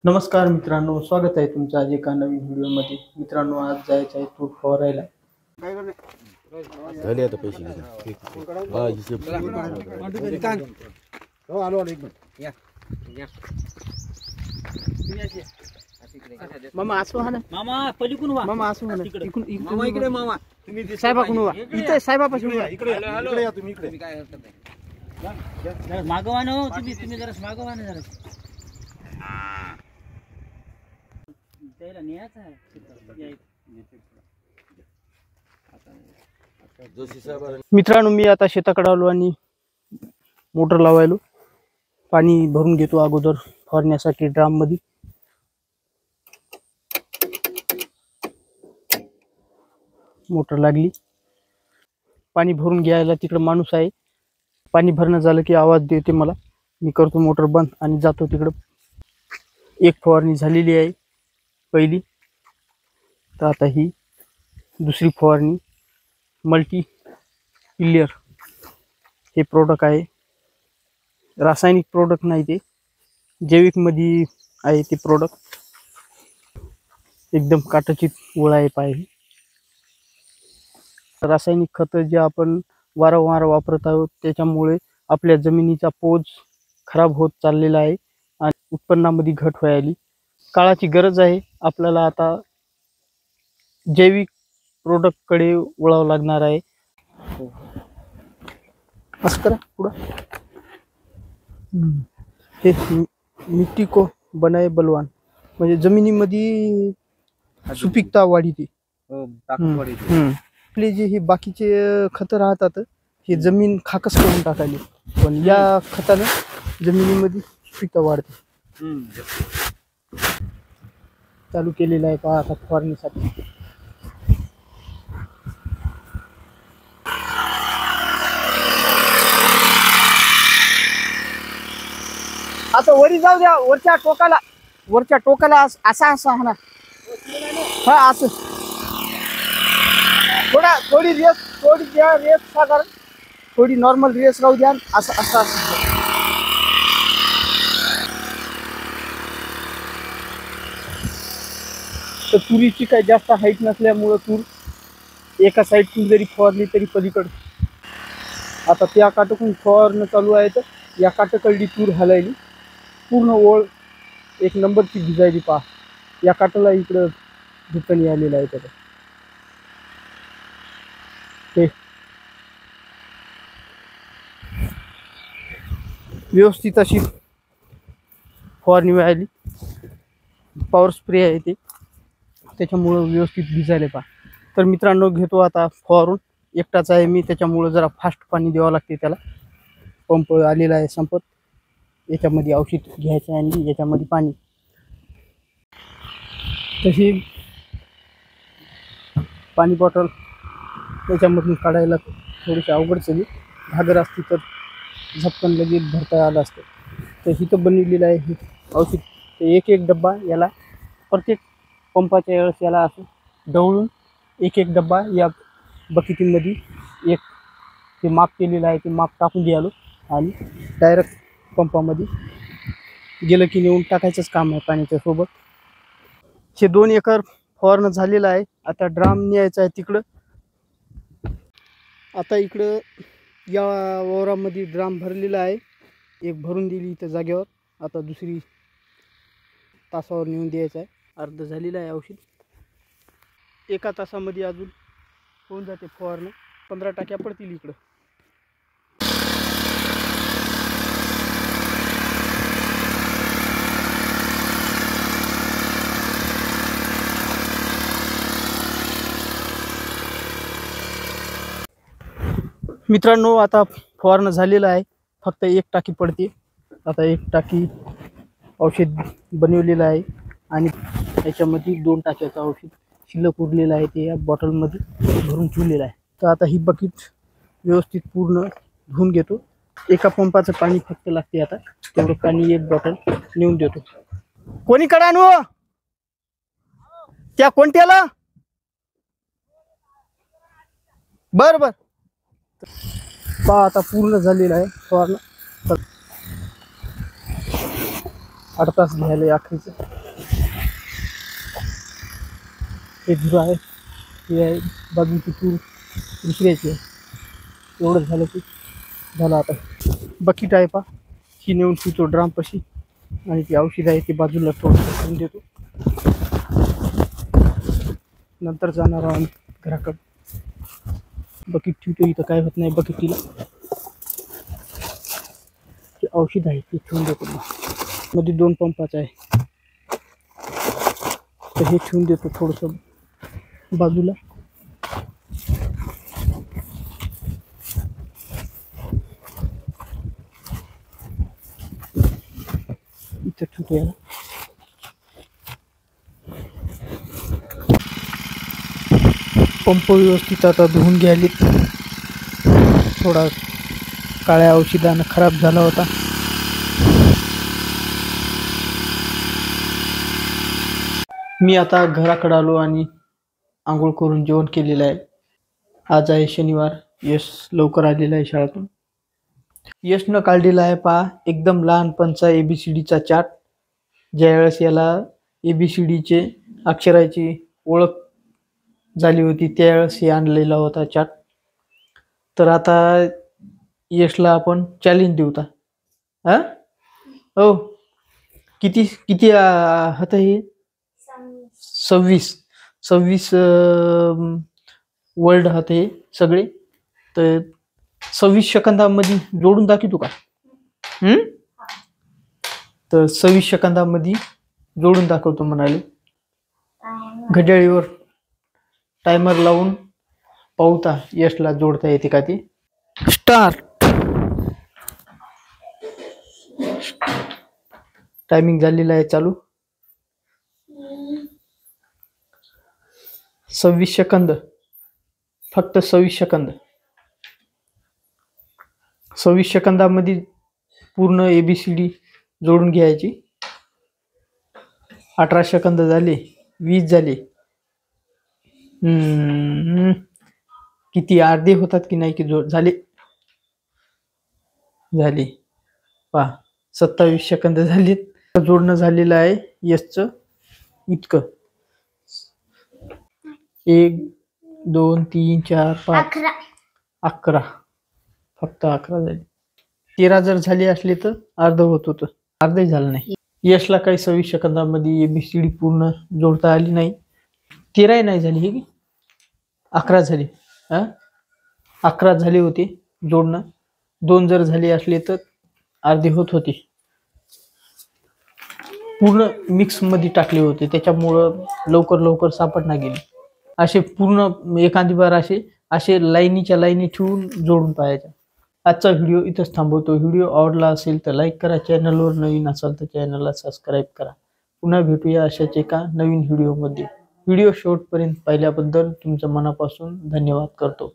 नमस्कार मित्रांनो, स्वागत आहे तुमचं आज एका नवीन व्हिडिओमध्ये. मित्रांनो, आज जायचं आहे तूर फवारायला. झाले आता पैसे मामा असं हा ना, मामा पलीकडून वा, मामा असं हा ना, मामा इकडे, मामा तुम्ही साहेबाकडून वा, इथे साहेबापासून वा. इकडे या तुम्ही इकडे. काय हरकत नाही. मागवा ना हो, तुम्ही जरा मागवा ना जरा. त्याला न्यायचं आहे. मित्रांनो, मी आता शेताकडे आलो आणि मोटर लावायलो. पाणी भरून घेतो अगोदर फवारण्यासाठी ड्राम मध्ये. मोटर लागली, पाणी भरून घ्यायला तिकडे माणूस आहे. पाणी भरणं झालं की आवाज देते मला. मी करतो मोटर बंद आणि जातो तिकडं. एक फवारणी झालेली आहे पहिली, तर आता ही दुसरी फवारणी. मल्टी पिलियर हे प्रोडक्ट आहे, रासायनिक प्रोडक्ट नाही, ते जैविक मध्ये आहे ते प्रोडक्ट. एकदम काटाची ओळ आहे पाहिजे. रासायनिक खत जे आपण वारंवार वापरत आहोत त्याच्यामुळे आपल्या जमिनीचा पोत खराब होत चाललेला आहे आणि उत्पन्नामध्ये घट व्हायली. काळाची गरज आहे आपल्याला. आता जैविक प्रोडक्ट कडे वळावं लागणार आहे. असं करा पुढं. हे मिट्टी को बनाए बलवान, म्हणजे जमिनीमध्ये सुपीकता वाढीते. आपले जे हे बाकीचे खत राहतात हे जमीन खाकस करून टाकायले, पण या खतानं जमिनीमध्ये सुपीकता वाढते. चालू केलेलं आहे पहा आता फवारणीसाठी. आता वरी जाऊ द्या, वरच्या टोकाला असा हा ना. हा असं थोडी द्या रेस साधारण, थोडी नॉर्मल रेस राहू द्या. असं तर तुरीची काही जास्त हाईट नसल्यामुळं तूर एका साईडतून जरी फवारली तरी पलीकडे. आता त्या काटकून फवारणं चालू आहे, तर या काटकळली तूर हलायली. पूर्ण ओळ एक नंबरची भिजायली पहा. या काटाला इकडं दुकानी आलेलं आहे त्याला. ते व्यवस्थित अशी फवारणी व्हायली. पॉवर स्प्रे आहे ते, त्याच्यामुळं व्यवस्थित भिजायला पहा. तर मित्रांनो, घेतो आता फवारून. एकटाच आहे मी, त्याच्यामुळं जरा फास्ट पाणी द्यावं लागते त्याला. पंप आलेला आहे संपत. याच्यामध्ये औषध घ्यायचं आहे आणि याच्यामध्ये पाणी. तशी पाणी बॉटल याच्यामधून काढायला थोडीशी अवघड झाली. घागर असती तर झपकन लगेच भरता आलं असतं. तर इथं बनवलेलं आहे हे औषध. एक डब्बा याला प्रत्येक पंपाच्या वेळेस याला असं ढवळून एक डब्बा या बकेटीमध्ये एक ते माप केलेलं आहे ते माप टाकून द्यालो आणि डायरेक्ट पंपामध्ये गेलं की नेऊन टाकायचंच काम आहे पाण्याच्या सोबत. हे 2 एकर फवारणं झालेलं आहे. आता ड्राम न्यायचं आहे तिकडं. आता इकडं या वावरामध्ये ड्राम भरलेला आहे. एक भरून दिली इथं जागेवर. आता दुसरी तासावर नेऊन द्यायचं आहे. अर्ध झालेलं आहे औषध. एका तासामध्ये अजून होऊन जाते फवारणं. 15 टाक्या पडतील इकडं. मित्रांनो, आता फवारणं झालेलं आहे. फक्त एक टाकी पडते. आता एक टाकी औषध बनवलेलं आहे आणि याच्यामध्ये 2 टाक्याचं औषध शिल्लक उरलेलं आहे. ते या बॉटलमध्ये भरून ठेवलेलं आहे. तर आता ही बकेट व्यवस्थित पूर्ण धुवून घेतो. एका पंपाचं पाणी फक्त लागते. आता तेवढं पाणी एक बॉटल नेऊन देतो. कोणीकडे आणू त्या कोणत्याला? बरं पहा आता पूर्ण झालेलं आहे फवारणं. 8 तास घ्यायला आखरीचं. हे धुरं आहे, हे आहे बाजूची तूर दुसऱ्याची आहे. एवढं झालं की झालं. आता बकेट आहे पा, ही नेऊन ठेवतो ड्रामपाशी आणि ती औषध आहे ती बाजूला थोडंसं ठेवून देतो. नंतर जाणार आहोत घराकडं. बकेट ठेवतो इथं, काय होत नाही बकेटीला. जे औषध आहे ते ठेवून देतो. मध्ये 2 पंपाचं आहे, तर हे ठेवून देतो थोडंसं बाजूला. इथं ठेवतो याला. पंप व्यवस्थित आता धुवून घ्यायला. थोडा काळ्या औषधानं खराब झाला होता. मी आता घराकडे आलो आणि आंघोळ करून जेवण केलेलं आहे. आज आहे शनिवार. यश लवकर आलेला आहे शाळेतून. यशनं काढलेला आहे पहा एकदम लहानपणचा ABCDचा चार्ट. ज्यावेळेस याला ABCDचे अक्षराची ओळख झाली होती त्यावेळेस हे आणलेला होता चार्ट. तर आता यशला आपण चॅलेंज देऊ. हा हो, किती किती होतं हे? 26 वर्ड होते सगळे. तर 26 सेकंदामध्ये जोडून दाखवतो का? तर 26 सेकंदामध्ये जोडून दाखवतो म्हणाले. घड्याळीवर टायमर लावून पाहता यशला जोडता येते का ते. स्टार्ट. टायमिंग झालेला आहे चालू. 26 सेकंद, फक्त 26 सेकंद. 26 सेकंदामध्ये पूर्ण ABCD जोडून घ्यायची. 18 सेकंद झाले, 20 झाले. किती अर्धे होतात की नाही की झाले झाले पहा. 27 सेकंद झालेत. जोडणं झालेलं आहे यशचं इतकं. 1 2 3 4 5 11. फक्त 11 झाले. 13 जर झाले असले तर अर्ध होत होतं. अर्धही झालं नाही. यशला काही 26 सेकंदामध्ये ABCD पूर्ण जोडता आली नाही. 13 नाही झाली, हे 11 झाले. 11 झाले होते जोडणं. 2 जर झाले असले तर अर्धे होत होते. पूर्ण मिक्स मध्ये टाकले होते त्याच्यामुळं लवकर सापडना गेले. असे पूर्ण एखादी बार असे लाईनीच्या लाईनी ठेवून जोडून पाहायच्या. आजचा व्हिडिओ इथंच थांबवतो. व्हिडिओ आवडला असेल तर लाईक करा. चॅनलवर नवीन असाल तर चॅनलला सबस्क्राईब करा. पुन्हा भेटूया अशाच एका नवीन व्हिडिओमध्ये. व्हिडिओ शेवटपर्यंत पाहिल्याबद्दल तुमच्या मनापासून धन्यवाद करतो.